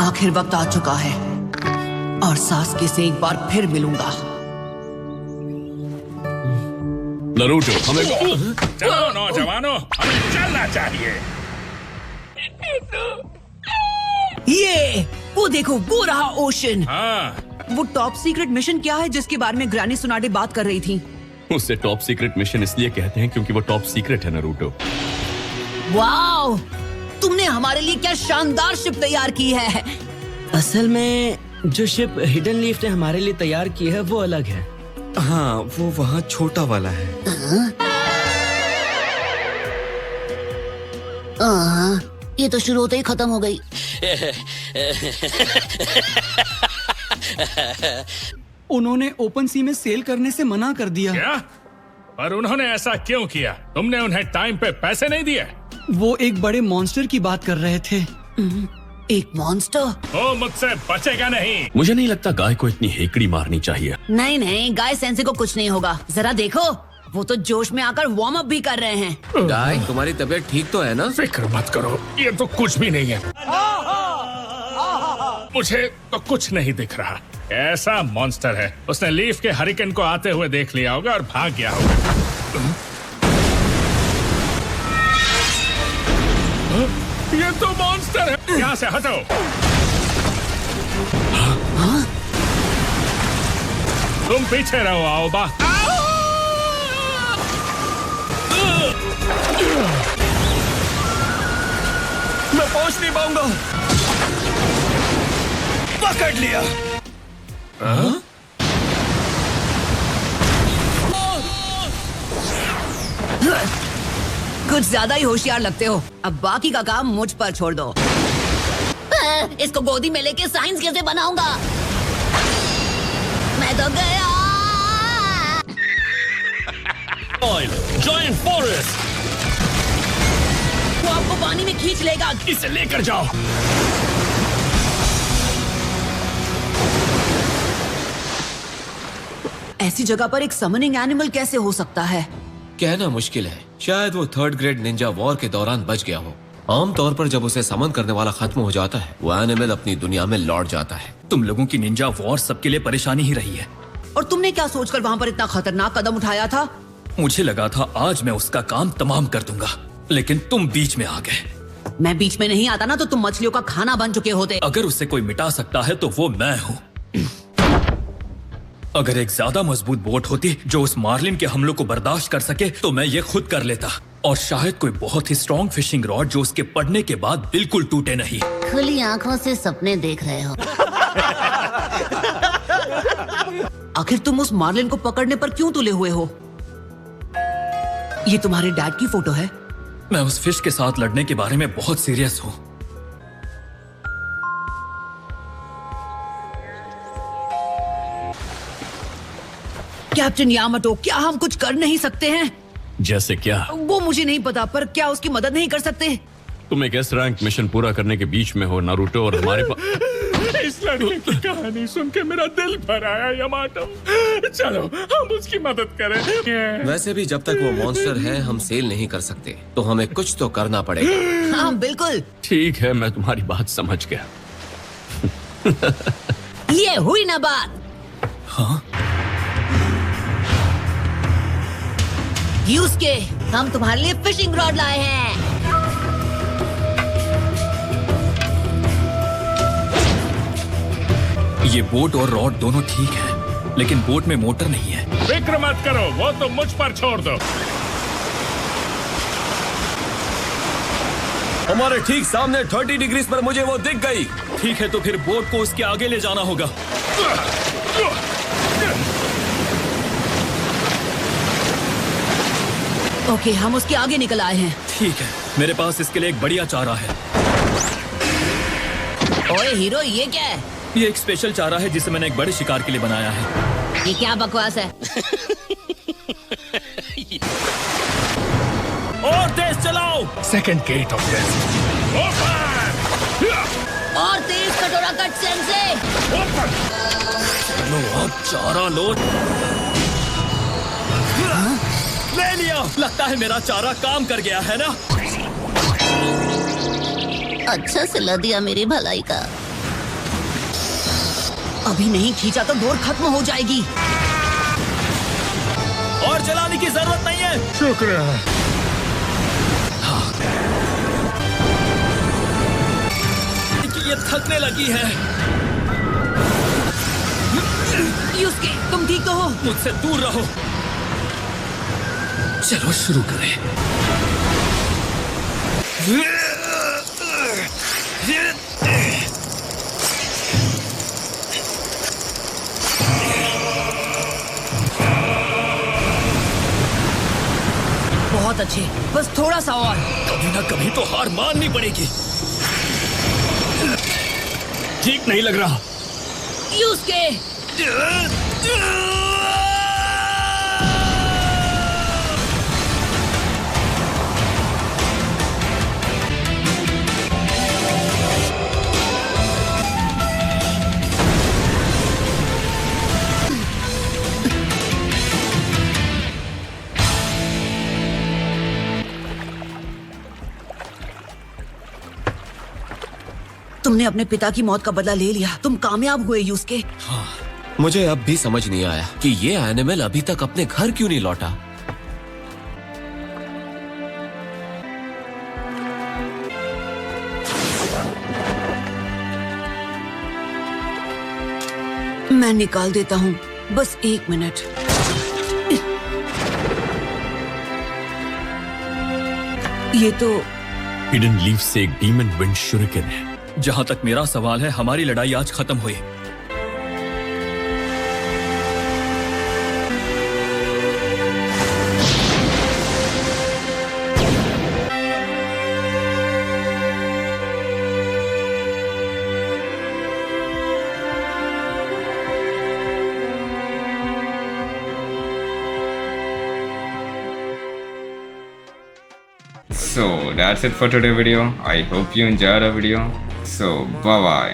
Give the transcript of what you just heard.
आखिर वक्त आ चुका है और सास्के से एक बार फिर मिलूंगा। नारुतो, हमें चलो नौजवानों, हमें चलना चाहिए। ये वो देखो, वो रहा ओशन। हाँ, वो टॉप सीक्रेट मिशन क्या है जिसके बारे में ग्रैनी सुनाडे बात कर रही थी? उसे टॉप सीक्रेट मिशन इसलिए कहते हैं क्योंकि वो टॉप सीक्रेट है नारुतो। वाओ, तुमने हमारे लिए क्या शानदार शिप तैयार की है। असल में जो शिप हिडन लीफ ने हमारे लिए तैयार की है वो अलग है। हाँ, वो वहाँ छोटा वाला है। ये तो शुरू होते ही खत्म हो गई। उन्होंने ओपन सी में सेल करने से मना कर दिया। क्या? पर उन्होंने ऐसा क्यों किया? तुमने उन्हें टाइम पे पैसे नहीं दिए? वो एक बड़े मॉन्स्टर की बात कर रहे थे। एक मॉन्स्टर? वो मुझसे बचेगा नहीं। मुझे नहीं लगता गाय को इतनी हेकड़ी मारनी चाहिए। नहीं नहीं, गाय सेंसे को कुछ नहीं होगा। जरा देखो, वो तो जोश में आकर वार्म अप भी कर रहे हैं। गाय, तुम्हारी तबीयत ठीक तो है ना? फिक्र मत करो, ये तो कुछ भी नहीं है। मुझे तो कुछ नहीं दिख रहा। ऐसा मॉन्स्टर है, उसने लीफ के हरिकेन को आते हुए देख लिया होगा और भाग गया होगा। ये तो मॉन्स्टर है। यहाँ से हटो। तुम पीछे रहो आओबा। मैं पहुंच नहीं पाऊंगा। पकड़ लिया। कुछ ज्यादा ही होशियार लगते हो। अब बाकी का काम मुझ पर छोड़ दो। इसको गोदी में लेके साइंस कैसे बनाऊंगा? मैं तो गया। जॉइंट फॉरेस्ट, वो आपको पानी में खींच लेगा। इसे लेकर जाओ। ऐसी जगह पर एक समनिंग एनिमल कैसे हो सकता है? कहना मुश्किल है। शायद वो 3rd ग्रेड निंजा वॉर के दौरान बच गया हो। आमतौर पर जब उसे समन करने वाला खत्म हो जाता है, वो एनिमल अपनी दुनिया में लौट जाता है। तुम लोगों की निंजा वॉर सबके लिए परेशानी ही रही है। और तुमने क्या सोचकर वहाँ पर इतना खतरनाक कदम उठाया था? मुझे लगा था आज मैं उसका काम तमाम कर दूंगा, लेकिन तुम बीच में आ गए। मैं बीच में नहीं आता ना तो तुम मछलियों का खाना बन चुके होते। अगर उसे कोई मिटा सकता है तो वो मैं हूँ। अगर एक ज्यादा मजबूत बोट होती जो उस मार्लिन के हमलों को बर्दाश्त कर सके तो मैं ये खुद कर लेता। और शायद कोई बहुत ही स्ट्रॉन्ग फिशिंग रॉड जो उसके पड़ने के बाद बिल्कुल टूटे नहीं। खुली आंखों से सपने देख रहे हो। आखिर तुम उस मार्लिन को पकड़ने पर क्यों तुले हुए हो? ये तुम्हारे डैड की फोटो है? मैं उस फिश के साथ लड़ने के बारे में बहुत सीरियस हूँ। कैप्टन यामाटो, क्या हम कुछ कर नहीं सकते हैं? जैसे क्या? वो मुझे नहीं पता, पर क्या उसकी मदद नहीं कर सकते? तुम एक एस रैंक मिशन पूरा करने के बीच में हो नारुतो, और हमारे पास इस लड़के की कहानी सुन के मेरा दिल भर आया यामाटो। चलो हम उसकी मदद करें। वैसे भी जब तक वो मॉन्स्टर है हम सेल नहीं कर सकते, तो हमें कुछ तो करना पड़ेगा। हाँ बिल्कुल। ठीक है, मैं तुम्हारी बात समझ गया। ये हुई ना बात। हाँ? यूस्के, हम तुम्हारे लिए फिशिंग रॉड लाए हैं। ये बोट और रॉड दोनों ठीक है, लेकिन बोट में मोटर नहीं है। फिक्र मत करो, वो तो मुझ पर छोड़ दो। हमारे ठीक सामने 30 डिग्री पर मुझे वो दिख गई। ठीक है, तो फिर बोट को उसके आगे ले जाना होगा। ओके, हम उसके आगे निकल आए हैं। ठीक है, मेरे पास इसके लिए एक बढ़िया चारा है। ओए हीरो, ये क्या है? ये एक स्पेशल चारा है जिसे मैंने एक बड़े शिकार के लिए बनाया है। ये क्या बकवास है? और तेज चलाओ। Second gate of death open. और तेज कटोरा कट सेंसे। लो अब चारा लो। ले लिया। लगता है मेरा चारा काम कर गया है ना? अच्छा सिला दिया मेरी भलाई का। अभी नहीं खींचा तो डोर खत्म हो जाएगी। और चलाने की जरूरत नहीं है। शुक्र है। कि ये थकने लगी है। यूस्के, तुम ठीक तो हो? मुझसे दूर रहो। चलो शुरू करें। बहुत अच्छे, बस थोड़ा सा और। कभी ना कभी तो हार माननी पड़ेगी। ठीक नहीं लग रहा। यूस्के, तुमने अपने पिता की मौत का बदला ले लिया। तुम कामयाब हुए यूस्के। मुझे अब भी समझ नहीं आया कि ये एनिमल अभी तक अपने घर क्यों नहीं लौटा। मैं निकाल देता हूँ, बस 1 मिनट। ये तो हिडन लीफ से एक डीमन विंड शुरिकन है। जहां तक मेरा सवाल है, हमारी लड़ाई आज खत्म हुई। So that's it for today's video. I hope you enjoyed the video. So bye bye.